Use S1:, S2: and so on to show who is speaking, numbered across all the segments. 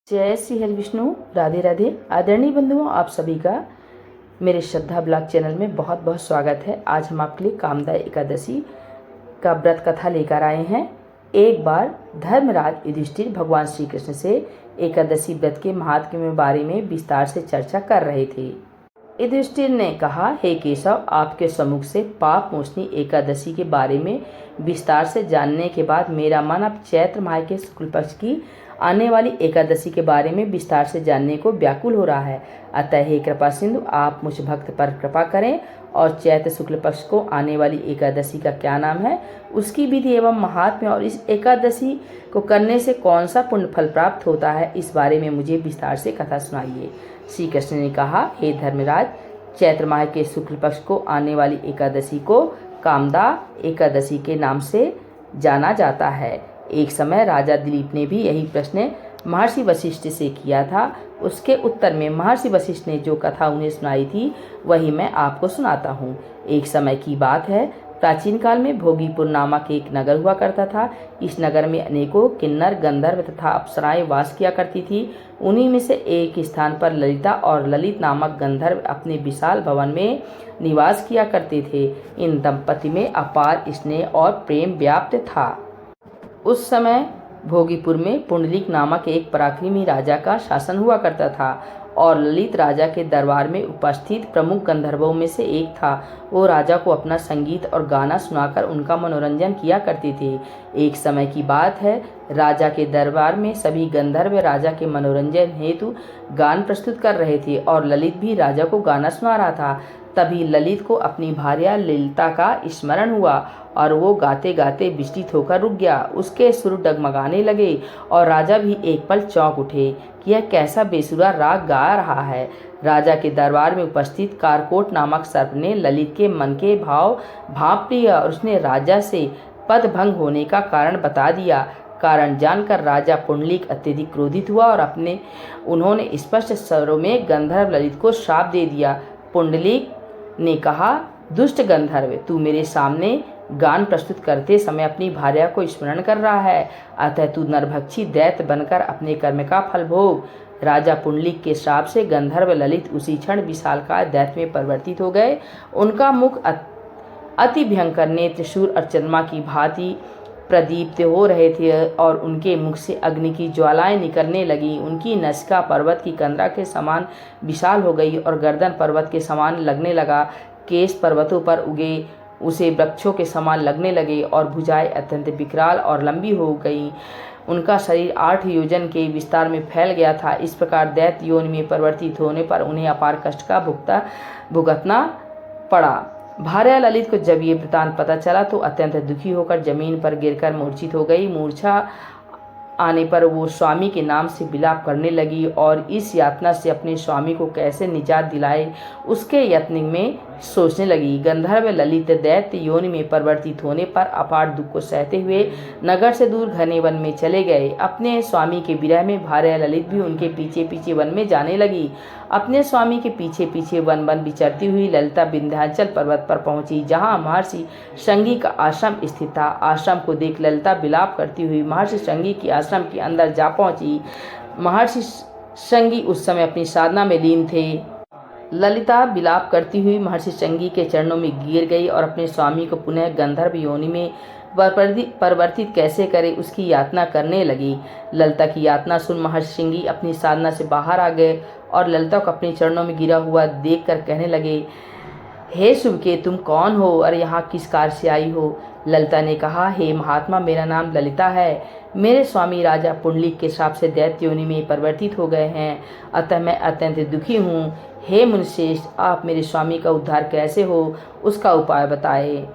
S1: जय श्री हरि विष्णु। राधे राधे। आदरणीय बंधुओं, आप सभी का मेरे श्रद्धा ब्लॉग चैनल में बहुत बहुत स्वागत है। आज हम आपके लिए कामदा एकादशी का व्रत कथा लेकर आए हैं। एक बार धर्मराज युधिष्ठिर भगवान श्री कृष्ण से एकादशी व्रत के महात्म्य के बारे में विस्तार से चर्चा कर रहे थे। युधिष्ठिर ने कहा, हे केशव, आपके सम्मुख से पाप मोचनी एकादशी के बारे में विस्तार से जानने के बाद मेरा मन अब चैत्र माह के शुक्ल पक्ष की आने वाली एकादशी के बारे में विस्तार से जानने को व्याकुल हो रहा है। अतः हे कृपा सिंधु, आप मुझ भक्त पर कृपा करें और चैत्र शुक्ल पक्ष को आने वाली एकादशी का क्या नाम है, उसकी विधि एवं महात्म्य और इस एकादशी को करने से कौन सा पुण्य फल प्राप्त होता है, इस बारे में मुझे विस्तार से कथा सुनाइए। श्री कृष्ण ने कहा, हे धर्मराज, चैत्र माह के शुक्ल पक्ष को आने वाली एकादशी को कामदा एकादशी के नाम से जाना जाता है। एक समय राजा दिलीप ने भी यही प्रश्न महर्षि वशिष्ठ से किया था। उसके उत्तर में महर्षि वशिष्ठ ने जो कथा उन्हें सुनाई थी वही मैं आपको सुनाता हूँ। एक समय की बात है, प्राचीन काल में भोगीपुर नामक एक नगर हुआ करता था। इस नगर में अनेकों किन्नर, गंधर्व तथा अप्सराएं वास किया करती थी। उन्हीं में से एक स्थान पर ललिता और ललित नामक गंधर्व अपने विशाल भवन में निवास किया करते थे। इन दंपति में अपार स्नेह और प्रेम व्याप्त था। उस समय भोगीपुर में पुंडलिक नामक एक पराक्रमी राजा का शासन हुआ करता था और ललित राजा के दरबार में उपस्थित प्रमुख गंधर्वों में से एक था। वो राजा को अपना संगीत और गाना सुनाकर उनका मनोरंजन किया करते थे। एक समय की बात है, राजा के दरबार में सभी गंधर्व राजा के मनोरंजन हेतु गान प्रस्तुत कर रहे थे और ललित भी राजा को गाना सुना रहा था। तभी ललित को अपनी भार्या ललिता का स्मरण हुआ और वो गाते गाते विचलित होकर रुक गया। उसके सुर डगमगाने लगे और राजा भी एक पल चौंक उठे कि यह कैसा बेसुरा राग गा रहा है। राजा के दरबार में उपस्थित कारकोट नामक सर्प ने ललित के मन के भाव भांप लिया और उसने राजा से पदभंग होने का कारण बता दिया। कारण जानकर राजा पुंडलिक अत्यधिक क्रोधित हुआ और उन्होंने स्पष्ट स्वरों में गंधर्व ललित को श्राप दे दिया। पुंडलिक ने कहा, दुष्ट गंधर्व, तू मेरे सामने गान प्रस्तुत करते समय अपनी भार्या को स्मरण कर रहा है, अतः तू नरभक्षी दैत्य बनकर अपने कर्म का फल भोग। राजा पुंडलिक के श्राप से गंधर्व ललित उसी क्षण विशालकाय दैत्य में परिवर्तित हो गए। उनका मुख अति भयंकर नेत्र शूर और चंद्रमा की भांति प्रदीप्त हो रहे थे और उनके मुख से अग्नि की ज्वालाएं निकलने लगी। उनकी नसिका पर्वत की कंदरा के समान विशाल हो गई और गर्दन पर्वत के समान लगने लगा। केश पर्वतों पर उगे उसे वृक्षों के समान लगने लगे और भुजाएं अत्यंत विकराल और लंबी हो गई। उनका शरीर 8 योजन के विस्तार में फैल गया था। इस प्रकार दैत्य योनि में परिवर्तित होने पर उन्हें अपार कष्ट का भुगतना पड़ा। भार्या ललित को जब ये वृतांत पता चला तो अत्यंत दुखी होकर जमीन पर गिरकर मूर्छित हो गई। मूर्छा आने पर वो स्वामी के नाम से विलाप करने लगी और इस यातना से अपने स्वामी को कैसे निजात दिलाए उसके यत्न में सोचने लगी। गंधर्व ललित दैत्य योनि में परिवर्तित होने पर अपार दुख को सहते हुए नगर से दूर घने वन में चले गए। अपने स्वामी के विरह में भार्या ललित भी उनके पीछे पीछे वन में जाने लगी। अपने स्वामी के पीछे पीछे वन वन विचरती हुई ललिता विंध्याचल पर्वत पर पहुंची, जहां महर्षि शंगी का आश्रम स्थित था। आश्रम को देख ललिता विलाप करती हुई महर्षि शंगी के आश्रम के अंदर जा पहुंची। महर्षि शंगी उस समय अपनी साधना में लीन थे। ललिता विलाप करती हुई महर्षि शंगी के चरणों में गिर गई और अपने स्वामी को पुनः गंधर्व योनि में परिवर्तित कैसे करे उसकी यातना करने लगी। ललिता की यातना सुन महर्षि शंगी अपनी साधना से बाहर आ गए और ललिता को अपने चरणों में गिरा हुआ देखकर कहने लगे, हे शुभके, तुम कौन हो और यहाँ किस कार्य से आई हो? ललिता ने कहा, हे महात्मा, मेरा नाम ललिता है। मेरे स्वामी राजा पुंडलिक के श्राप से दैत्य योनि में परिवर्तित हो गए हैं, अतः मैं अत्यंत दुखी हूँ। हे मुनिश्रेष्ठ, आप मेरे स्वामी का उद्धार कैसे हो उसका उपाय बताए।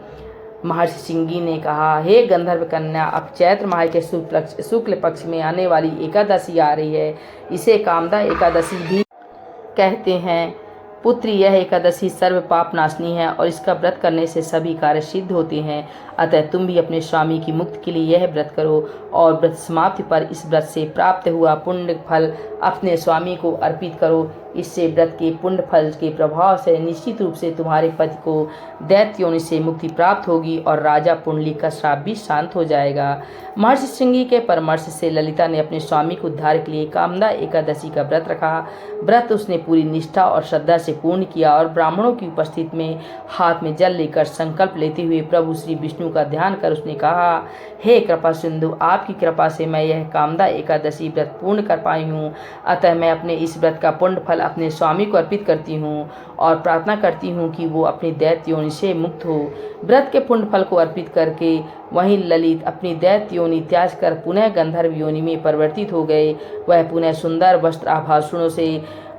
S1: महर्षि शंगी ने कहा, हे गंधर्व कन्या, अब चैत्र माह के शुक्ल पक्ष में आने वाली एकादशी आ रही है। इसे कामदा एकादशी भी कहते हैं। पुत्री, यह एकादशी सर्व पाप नाशनी है और इसका व्रत करने से सभी कार्य सिद्ध होते हैं। अतः तुम भी अपने स्वामी की मुक्ति के लिए यह व्रत करो और व्रत समाप्ति पर इस व्रत से प्राप्त हुआ पुण्य फल अपने स्वामी को अर्पित करो। इससे व्रत के पुण्य फल के प्रभाव से निश्चित रूप से तुम्हारे पति को दैत्य योनि से मुक्ति प्राप्त होगी और राजा पुंडलिक का श्राप भी शांत हो जाएगा। महर्षि श्रृंगी के परामर्श से ललिता ने अपने स्वामी के उद्धार के लिए कामदा एकादशी का व्रत रखा। व्रत उसने पूरी निष्ठा और श्रद्धा से पूर्ण किया और ब्राह्मणों की उपस्थिति में हाथ में जल लेकर संकल्प लेते हुए प्रभु श्री विष्णु का ध्यान कर उसने कहा, हे कृपा सिंधु, आपकी कृपा से मैं यह कामदा एकादशी व्रत पूर्ण कर पाई हूँ। अतः मैं अपने इस व्रत का पुण्य फल अपने स्वामी को अर्पित करती हूँ और प्रार्थना करती हूँ कि वो अपनी दैत्य योनि से मुक्त हो। व्रत के पुण्य फल को अर्पित करके वहीं ललित अपनी दैत्य योनि त्याग कर पुनः गंधर्व योनि में परिवर्तित हो गए। वह पुनः सुंदर वस्त्र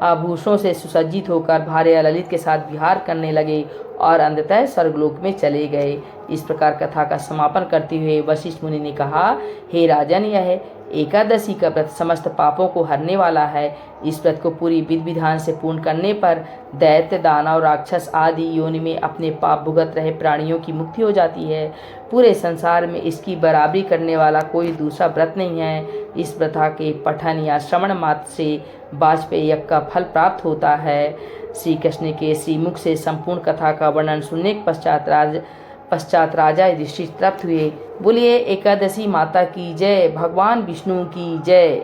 S1: आभूषणों से सुसज्जित होकर भार्या ललित के साथ विहार करने लगे और अंततः स्वर्गलोक में चले गए। इस प्रकार कथा का समापन करते हुए वशिष्ठ मुनि ने कहा, हे राजन, यह एकादशी का व्रत समस्त पापों को हरने वाला है। इस व्रत को पूरी विधि विधान से पूर्ण करने पर दैत्य, दानव, राक्षस आदि योनि में अपने पाप भुगत रहे प्राणियों की मुक्ति हो जाती है। पूरे संसार में इसकी बराबरी करने वाला कोई दूसरा व्रत नहीं है। इस प्रथा के पठन या श्रवण मात्र से वाजपेय यज्ञ का फल प्राप्त होता है। श्री कृष्ण के श्रीमुख से संपूर्ण कथा का वर्णन सुनने के पश्चात राजा युधिष्ठिर तृप्त हुए। बोलिए एकादशी माता की जय, भगवान विष्णु की जय।